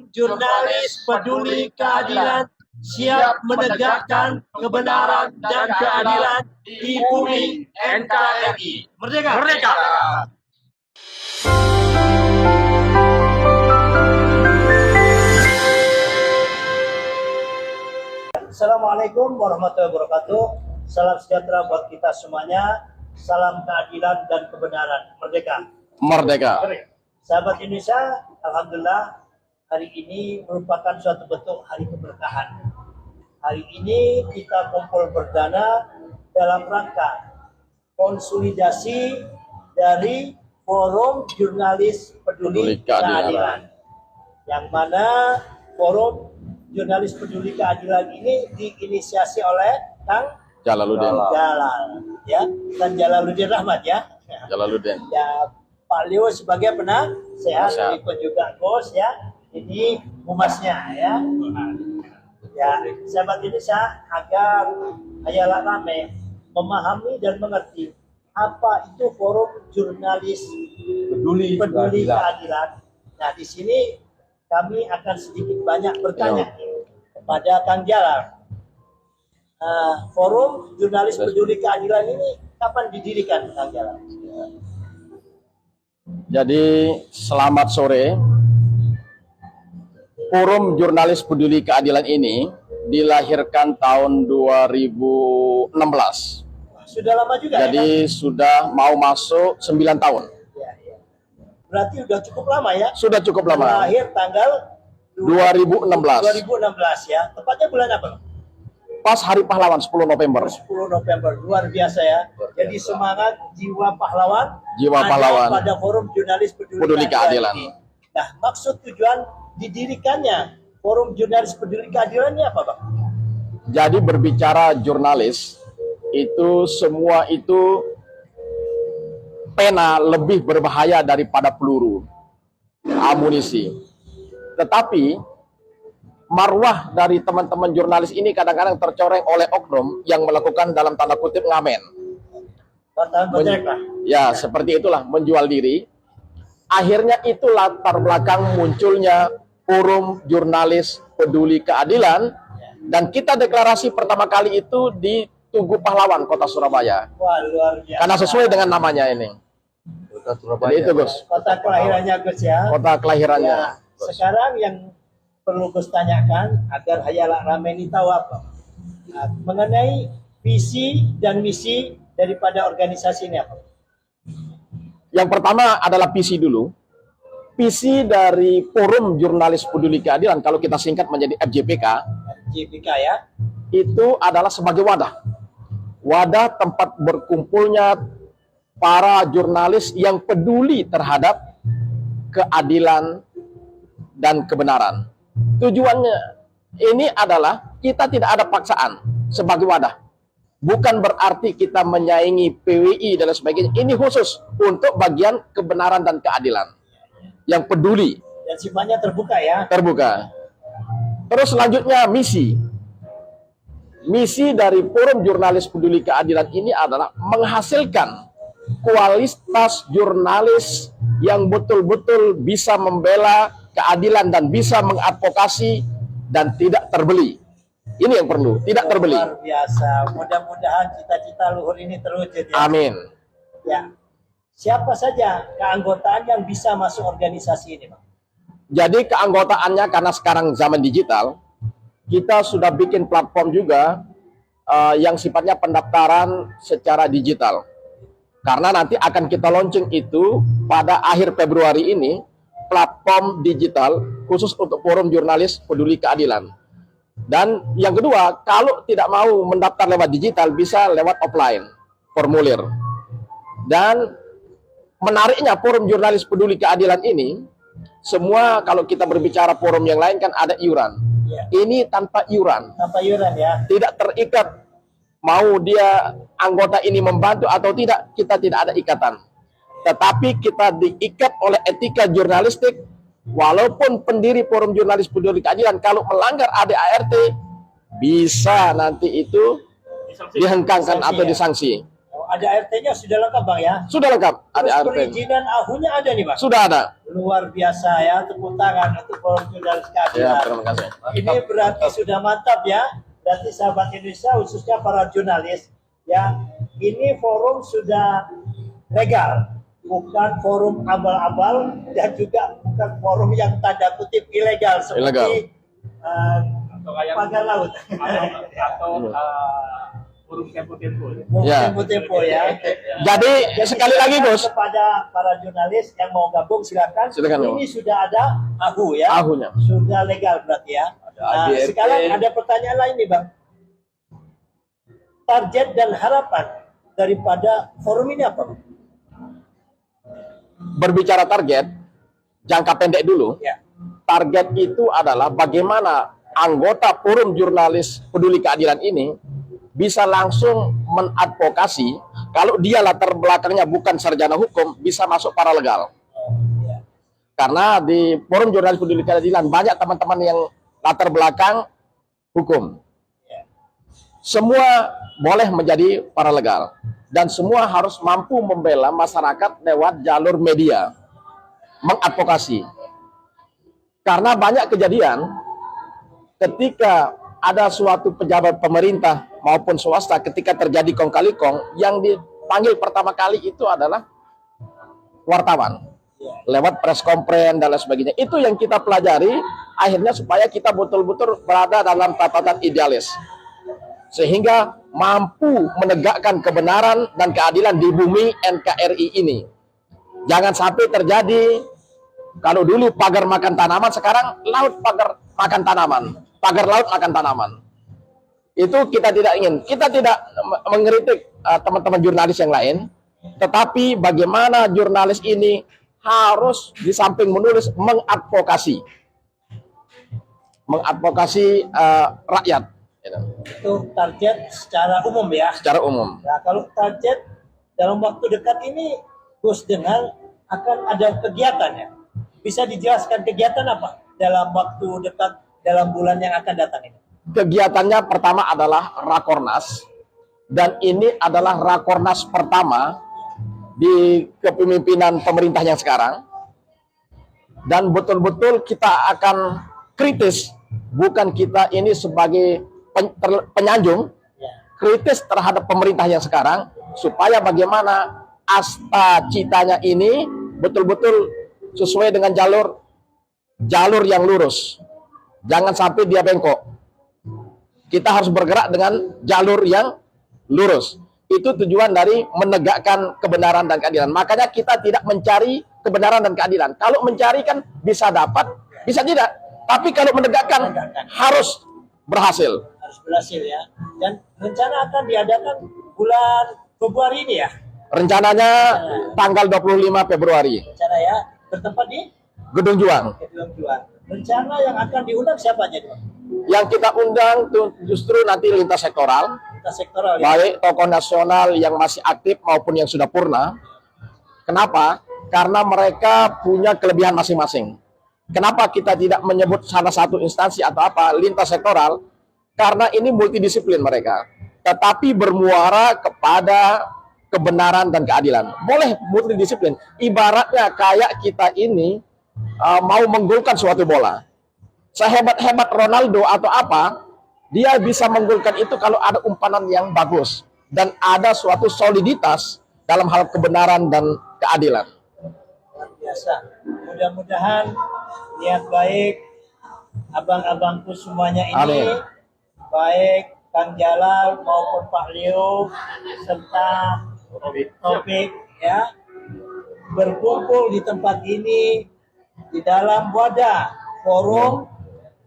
Jurnalis Peduli Keadilan siap menegakkan kebenaran dan keadilan di bumi NKRI. Merdeka! Merdeka! Assalamualaikum warahmatullahi wabarakatuh. Salam sejahtera buat kita semuanya. Salam keadilan dan kebenaran. Merdeka! Merdeka! Sahabat Indonesia, alhamdulillah hari ini merupakan suatu bentuk hari keberkahan. Hari ini kita kumpul perdana dalam rangka konsolidasi dari Forum Jurnalis Peduli Keadilan. Yang mana Forum Jurnalis Peduli Keadilan ini diinisiasi oleh Kang Jalaluddin. Ya, Kang Jalaluddin Rahmat ya. Jalaluddin. Ya, Pak Leo sebagai penasehat, ikut juga Gus ya. Ini humasnya ya. Ya, sahabat Indonesia, agar Hayala Rame memahami dan mengerti apa itu Forum Jurnalis Peduli Keadilan. Nah, di sini kami akan sedikit banyak bertanya kepada Kang Jalal. Forum Jurnalis Peduli Keadilan ini kapan didirikan, Kang Jalal? Jadi selamat sore. Forum Jurnalis Peduli Keadilan ini dilahirkan tahun 2016. Sudah lama juga. Jadi ya, sudah mau masuk 9 tahun. Ya. Berarti sudah cukup lama ya? Sudah cukup lama. Lahir tanggal 2016 ya. Tepatnya bulan apa? Pas Hari Pahlawan 10 November. 10 November. Luar biasa ya. Jadi semangat jiwa pahlawan. Jiwa pahlawan pada Forum Jurnalis Peduli Keadilan. Nah, maksud tujuan didirikannya Forum Jurnalis Peduli Keadilan ini apa, Bang? Jadi berbicara jurnalis itu semua itu pena lebih berbahaya daripada peluru amunisi. Tetapi marwah dari teman-teman jurnalis ini kadang-kadang tercoreng oleh oknum yang melakukan dalam tanda kutip ngamen. Ya, seperti itulah, menjual diri. Akhirnya itu latar belakang munculnya Forum Jurnalis Peduli Keadilan, dan kita deklarasi pertama kali itu di Tugu Pahlawan, Kota Surabaya. Wah, luar biasa. Karena sesuai dengan namanya ini. Kota Surabaya. Jadi itu, Gus. Kota kelahirannya Gus ya. Kota kelahirannya. Ya, sekarang yang perlu Gus tanyakan agar Hayala Rame ini tahu apa? Nah, mengenai visi dan misi daripada organisasi ini apa? Yang pertama adalah visi dulu. Visi dari Forum Jurnalis Peduli Keadilan, kalau kita singkat menjadi FJPK, ya, itu adalah sebagai wadah. Wadah tempat berkumpulnya para jurnalis yang peduli terhadap keadilan dan kebenaran. Tujuannya ini adalah kita tidak ada paksaan sebagai wadah. Bukan berarti kita menyaingi PWI dan sebagainya. Ini khusus untuk bagian kebenaran dan keadilan yang peduli. Dan sifatnya terbuka ya. Terbuka. Terus selanjutnya misi. Misi dari Forum Jurnalis Peduli Keadilan ini adalah menghasilkan kualitas jurnalis yang betul-betul bisa membela keadilan dan bisa mengadvokasi dan tidak terbeli. Ini yang perlu, tidak terbeli. Luar biasa. Mudah-mudahan cita-cita luhur ini terwujud ya. Amin. Ya. Siapa saja keanggotaan yang bisa masuk organisasi ini, Bang? Jadi keanggotaannya, karena sekarang zaman digital, kita sudah bikin platform juga yang sifatnya pendaftaran secara digital. Karena nanti akan kita launching itu pada akhir Februari ini, platform digital khusus untuk Forum Jurnalis Peduli Keadilan. Dan yang kedua, kalau tidak mau mendaftar lewat digital, bisa lewat offline, formulir. Dan menariknya Forum Jurnalis Peduli Keadilan ini, semua kalau kita berbicara forum yang lain kan ada iuran. Ya. Ini tanpa iuran. Tanpa iuran ya. Tidak terikat mau dia anggota ini membantu atau tidak, kita tidak ada ikatan. Tetapi kita diikat oleh etika jurnalistik, walaupun pendiri Forum Jurnalis Peduli Keadilan kalau melanggar ADART bisa nanti itu dihengkangkan atau disanksi. ada RT-nya sudah lengkap Bang ya? Sudah lengkap. Terus Ada RT. perizinan AHU-nya ada nih Bang? Sudah ada. Luar biasa ya, tepuk tangan untuk forum jurnalis keadilan. Ya, terima kasih. Ini berarti sudah mantap ya. Berarti sahabat Indonesia khususnya para jurnalis ya, ini forum sudah legal, bukan forum abal-abal dan juga bukan forum yang tanda kutip ilegal seperti pagar laut atau forum tempo-tempo. Ya. tempo-tempo ya. Jadi sekali lagi Gus, kepada para jurnalis yang mau gabung silakan. Silakan, Ini sudah ada AHU ya. AHU-nya. Sudah legal berarti ya. Nah, ADRT. sekarang ada pertanyaan lain nih Bang. Target dan harapan daripada forum ini apa? berbicara target, jangka pendek dulu. Ya. Target itu adalah bagaimana anggota forum jurnalis peduli keadilan ini bisa langsung mengadvokasi, kalau dia latar belakangnya bukan sarjana hukum, bisa masuk paralegal. Karena di forum jurnalis peduli keadilan banyak teman-teman yang latar belakang hukum. Semua boleh menjadi paralegal dan semua harus mampu membela masyarakat lewat jalur media, mengadvokasi. Karena banyak kejadian ketika ada suatu pejabat pemerintah maupun swasta, ketika terjadi kong kali kong, yang dipanggil pertama kali itu adalah wartawan lewat press conference dan lain sebagainya. Itu yang kita pelajari akhirnya supaya kita betul-betul berada dalam tatanan idealis, sehingga mampu menegakkan kebenaran dan keadilan di bumi NKRI ini. Jangan sampai terjadi, kalau dulu pagar makan tanaman, sekarang laut pagar makan tanaman, pagar laut makan tanaman. Itu kita tidak ingin. Kita tidak mengkritik teman-teman jurnalis yang lain, tetapi bagaimana jurnalis ini harus di samping menulis mengadvokasi rakyat. Itu target secara umum ya. Secara umum. Nah, kalau target dalam waktu dekat ini, Gus dengar akan ada kegiatannya. Bisa dijelaskan kegiatan apa dalam waktu dekat, dalam bulan yang akan datang ini? Kegiatannya pertama adalah Rakornas, dan ini adalah Rakornas pertama di kepemimpinan pemerintah yang sekarang, dan betul-betul kita akan kritis, bukan kita ini sebagai penyanjung, kritis terhadap pemerintah yang sekarang, supaya bagaimana asta citanya ini betul-betul sesuai dengan jalur yang lurus, jangan sampai dia bengkok. Kita harus bergerak dengan jalur yang lurus. Itu tujuan dari menegakkan kebenaran dan keadilan. Makanya kita tidak mencari kebenaran dan keadilan. Kalau mencari kan bisa dapat, bisa tidak. Tapi kalau menegakkan harus berhasil. Harus berhasil ya. Dan rencana akan diadakan bulan Februari ini ya? Rencananya tanggal 25 Februari. Rencana ya, bertempat di Gedung Juang. Gedung Juang. Rencana yang akan diundang siapa aja? Yang kita undang justru nanti lintas sektoral. Kita sektoral ya? Baik tokoh nasional yang masih aktif maupun yang sudah purna. Kenapa? Karena mereka punya kelebihan masing-masing. Kenapa kita tidak menyebut salah satu instansi atau apa, lintas sektoral? Karena ini multidisiplin mereka. Tetapi bermuara kepada kebenaran dan keadilan. Boleh multidisiplin. Ibaratnya kayak kita ini mau menggolkan suatu bola. Sehebat-hebat Ronaldo atau apa, dia bisa menggolkan itu kalau ada umpanan yang bagus dan ada suatu soliditas dalam hal kebenaran dan keadilan. Luar biasa. Mudah-mudahan niat baik abang-abangku semuanya ini, Amin. baik Kang Jalal maupun Pak Leo serta Topik ya, berkumpul di tempat ini di dalam wadah forum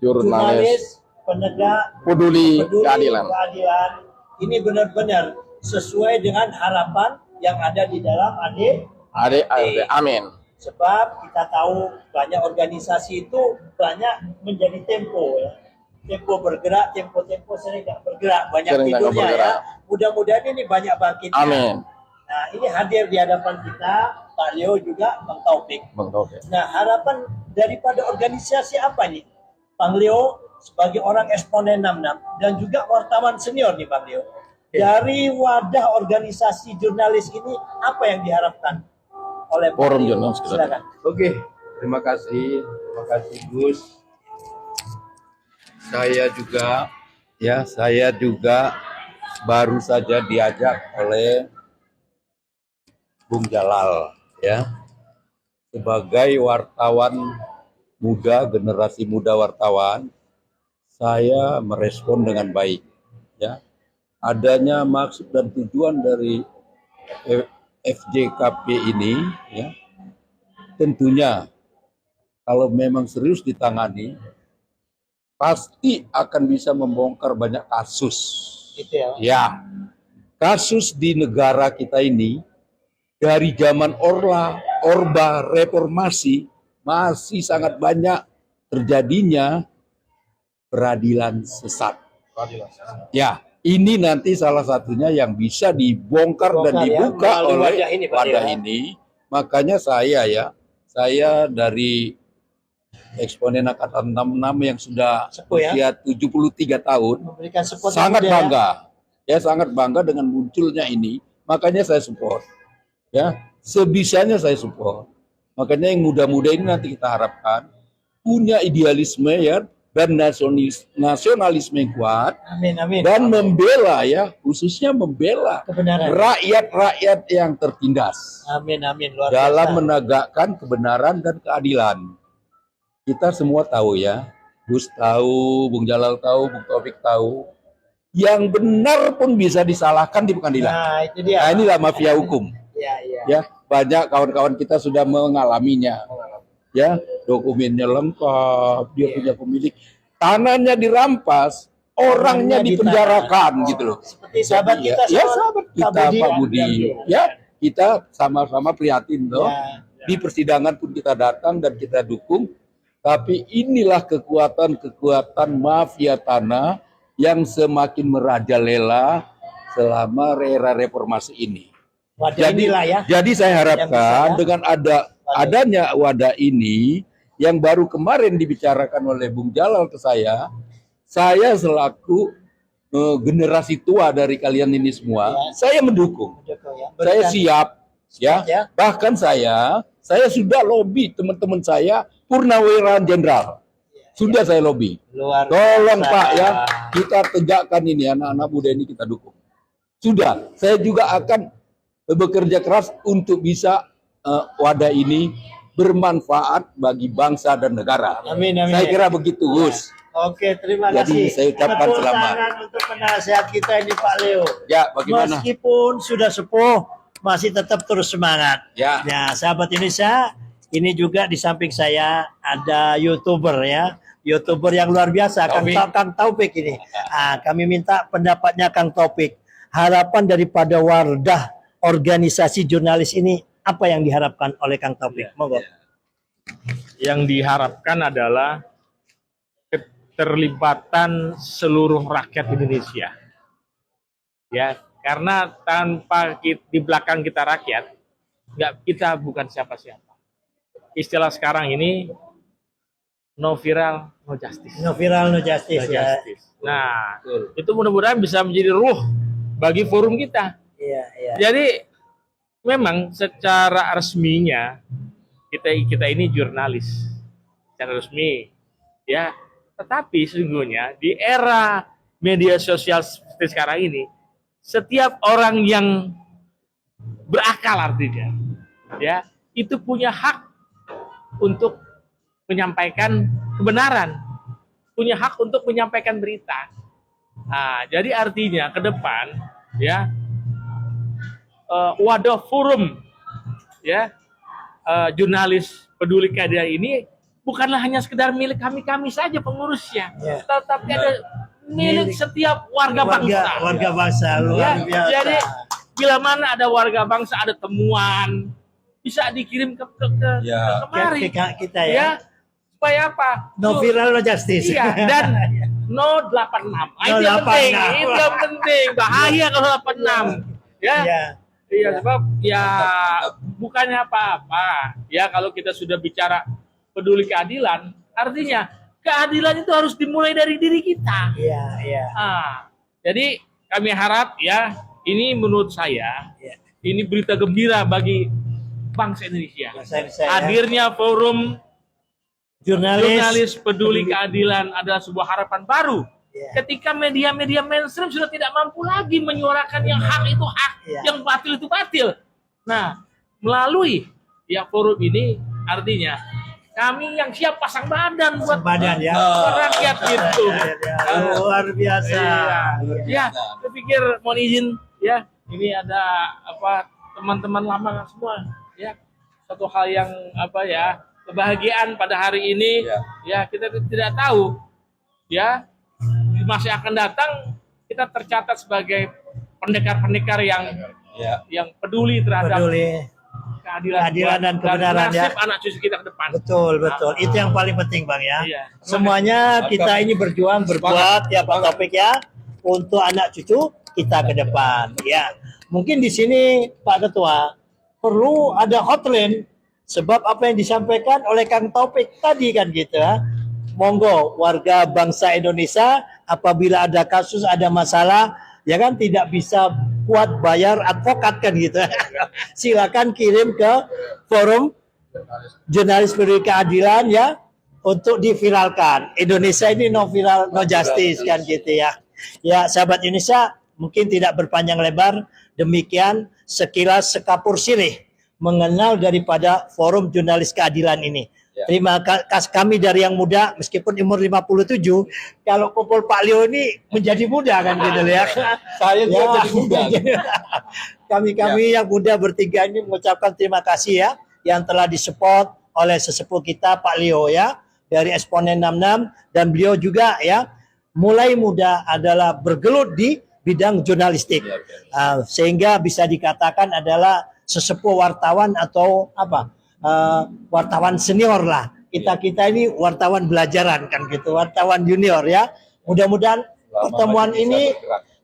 jurnalis penegak peduli keadilan. Ini benar-benar sesuai dengan harapan yang ada di dalam ADRT. Amin. Sebab kita tahu banyak organisasi itu banyak menjadi tempo ya. Tempo bergerak, tempo sering nggak bergerak, banyak Sering nggak tidurnya bergerak. ya. Mudah-mudahan ini banyak bangkitnya. Amin. Nah, ini hadir di hadapan kita, Pak Leo juga, Bang Taufik. Bang Taufik. Nah, harapan daripada organisasi apa nih? Bang Leo sebagai orang eksponen 66 dan juga wartawan senior nih Bang Leo. Dari wadah organisasi jurnalis ini apa yang diharapkan oleh Pak Forum Leo? Jurnalis kita. Silakan. Oke, terima kasih Gus. Saya juga baru saja diajak oleh Bung Jalal ya sebagai wartawan muda, generasi muda wartawan, saya merespon dengan baik ya. Adanya maksud dan tujuan dari FJKP ini ya, tentunya kalau memang serius ditangani pasti akan bisa membongkar banyak kasus. Gitu ya. Ya, kasus di negara kita ini dari zaman Orba Reformasi masih sangat banyak terjadinya peradilan sesat. Ya, ini nanti salah satunya yang bisa dibongkar dan Dibongkar ya, dibuka melalui oleh wadah ini, Pak wadah ya. ini. Makanya saya dari eksponen angkatan 66 yang sudah Sepuh ya. usia 73 tahun, Memberikan support sangat yang mudah ya. bangga. Ya, sangat bangga dengan munculnya ini. Makanya saya support. Ya, sebisanya saya support. Makanya yang muda-muda ini nanti kita harapkan punya idealisme ya dan nasionalisme yang kuat Amin, amin. dan membela ya, khususnya membela Kebenaran. rakyat-rakyat yang tertindas Amin, amin. Luar dalam biasa. menegakkan kebenaran dan keadilan. Kita semua tahu ya, Gus tahu, Bung Jalal tahu, Bung Taufik tahu, yang benar pun bisa disalahkan di pengadilan. Nah, itu dia. Nah, inilah mafia hukum. Ya, ya. Ya, banyak kawan-kawan kita sudah mengalaminya. Ya, dokumennya lengkap, dia punya pemilik, tanahnya dirampas, orangnya dipenjarakan gitu loh. Seperti sahabat Jadi, kita, ya sahabat kita Pak Budi. Ya, kita sama-sama prihatin loh. Ya. Di persidangan pun kita datang dan kita dukung. Tapi inilah kekuatan mafia tanah yang semakin merajalela selama era reformasi ini. Wadah inilah ya. Jadi saya harapkan Yang bisa, ya. dengan adanya wadah ini yang baru kemarin dibicarakan oleh Bung Jalal ke saya selaku generasi tua dari kalian ini semua, Ya. saya mendukung. Joko, ya. Saya Berikan siap ya. ya. Bahkan saya sudah lobby teman-teman saya purnawirawan jenderal. Sudah saya lobby. Luar Tolong biasa. Pak ya, kita tegakkan ini anak-anak muda ini kita dukung. Sudah, saya juga akan bekerja keras untuk bisa wadah ini bermanfaat bagi bangsa dan negara. Amin, amin. Saya kira begitu, Gus. Oke, terima Jadi, kasih. saya ucapkan Tepuk selamat. tangan untuk penasehat kita ini Pak Leo. Ya, bagaimana? Meskipun sudah sepuh, masih tetap terus semangat. Ya. Sahabat Indonesia, ini juga di samping saya ada YouTuber ya. YouTuber yang luar biasa, Kang Taufik ini. Kami minta pendapatnya Kang Taufik. Harapan daripada wadah organisasi jurnalis ini, apa yang diharapkan oleh Kang Taufik? Monggo. Yang diharapkan adalah keterlibatan seluruh rakyat Indonesia. Ya, karena tanpa di belakang kita rakyat, kita bukan siapa-siapa. Istilah sekarang ini no viral, no justice. No viral, no justice. No Ya. justice. Nah, itu mudah-mudahan bisa menjadi ruh bagi forum kita. Iya, iya. Jadi memang secara resminya kita ini jurnalis secara resmi, ya. Tetapi sesungguhnya di era media sosial seperti sekarang ini, setiap orang yang berakal artinya, ya, itu punya hak untuk menyampaikan kebenaran, punya hak untuk menyampaikan berita. Nah, jadi artinya ke depan, ya. Wadah forum ya jurnalis peduli keadilan ini bukanlah hanya sekedar milik kami saja pengurusnya, Ya. tetapi ada milik setiap warga bangsa. Warga bangsa luar Ya, biasa. jadi bila mana ada warga bangsa ada temuan bisa dikirim ke kemari Ke kita ya. ya supaya apa? No viral, no justice. Iya, dan no 86. Itu yang penting, itu yang penting. Bahaya kalau 86. Ya. Iya. Iya, sebab ya bukannya apa-apa. Ya, kalau kita sudah bicara peduli keadilan, artinya keadilan itu harus dimulai dari diri kita. Iya, iya. Jadi kami harap ya, ini menurut saya Ya. ini berita gembira bagi bangsa Indonesia. Saya, Hadirnya forum jurnalis jurnalis peduli keadilan adalah sebuah harapan baru. Ya. Ketika media-media mainstream sudah tidak mampu lagi menyuarakan yang hak itu hak, Ya. yang batil itu batil. Nah, melalui ya forum ini artinya kami yang siap pasang badan buat badan ya. rakyat gitu. Luar biasa. Ya, saya pikir mohon izin ya, ini ada apa teman-teman lama semua ya. Satu hal yang apa ya, kebahagiaan pada hari ini ya, kita tidak tahu ya di masa yang akan datang kita tercatat sebagai pendekar-pendekar yang peduli terhadap keadilan dan kebenaran ya. nasib anak cucu kita ke depan. Betul. Itu yang paling penting Bang ya. Iya. Semuanya kita ini berjuang berbuat ya Pak Taufik ya untuk anak cucu kita ke depan ya. Mungkin di sini Pak Ketua perlu ada hotline sebab apa yang disampaikan oleh Kang Taufik tadi kan gitu ya. Monggo warga bangsa Indonesia apabila ada kasus ada masalah ya kan tidak bisa kuat bayar advokat kan gitu. Silakan kirim ke forum jurnalis peduli keadilan ya untuk diviralkan. Indonesia ini no viral no justice kan gitu ya. Ya sahabat Indonesia mungkin tidak berpanjang lebar, demikian sekilas sekapur sirih mengenal daripada forum jurnalis keadilan ini. Terima kasih kami dari yang muda meskipun umur 57 kalau kumpul Pak Leo ini menjadi muda kan gitu ya. Saya juga jadi muda. Kami yang muda bertiga ini mengucapkan terima kasih ya yang telah disupport oleh sesepuh kita Pak Leo ya dari Eksponen 66 dan beliau juga ya mulai muda adalah bergelut di bidang jurnalistik sehingga bisa dikatakan adalah sesepuh wartawan atau apa wartawan senior lah. Kita ini wartawan belajaran kan gitu, wartawan junior ya. Mudah-mudahan pertemuan ini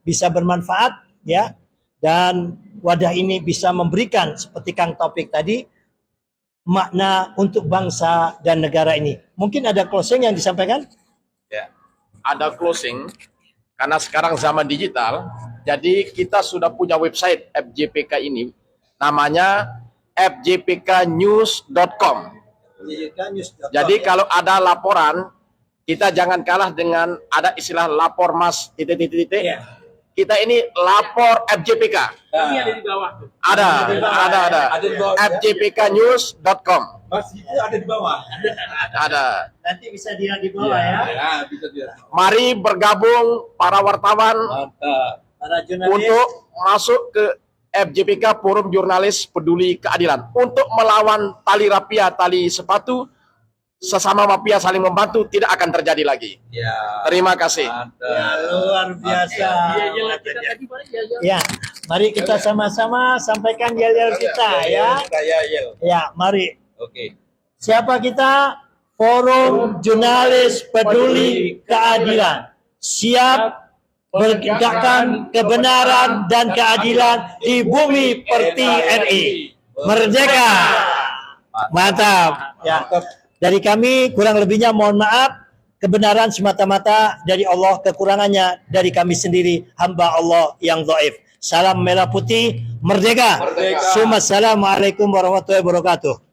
bisa bermanfaat ya dan wadah ini bisa memberikan seperti Kang Taufik tadi makna untuk bangsa dan negara ini. Mungkin ada closing yang disampaikan? Ya, ada closing karena sekarang zaman digital. Jadi kita sudah punya website FJPK ini, namanya fjpknews.com. Jadi kalau ada laporan, kita jangan kalah dengan ada istilah lapor mas titik-titik. Kita ini lapor FJPK. Ini ada di bawah. Ada. di bawah. fjpknews.com. Mas itu ada di bawah. Ada. Nanti bisa dilihat di bawah ya. Ya, bisa dia. Mari bergabung para wartawan Mantap. Para jurnalis. untuk masuk ke FJPK Forum Jurnalis Peduli Keadilan untuk melawan tali rapia, tali sepatu, sesama mafia saling membantu tidak akan terjadi lagi. Ya. Terima kasih. Ya, luar biasa. Ya, mari kita sama-sama sampaikan yel-yel kita ya. Ya, mari. Oke. Siapa kita? Forum Jurnalis Peduli Keadilan. Siap menegakkan kebenaran dan keadilan di bumi perti RI. Merdeka. Mantap. Ya. Dari kami kurang lebihnya mohon maaf. Kebenaran semata-mata dari Allah, kekurangannya dari kami sendiri, hamba Allah yang dhaif. Salam merah putih, merdeka. Merdeka. Assalamualaikum warahmatullahi wabarakatuh.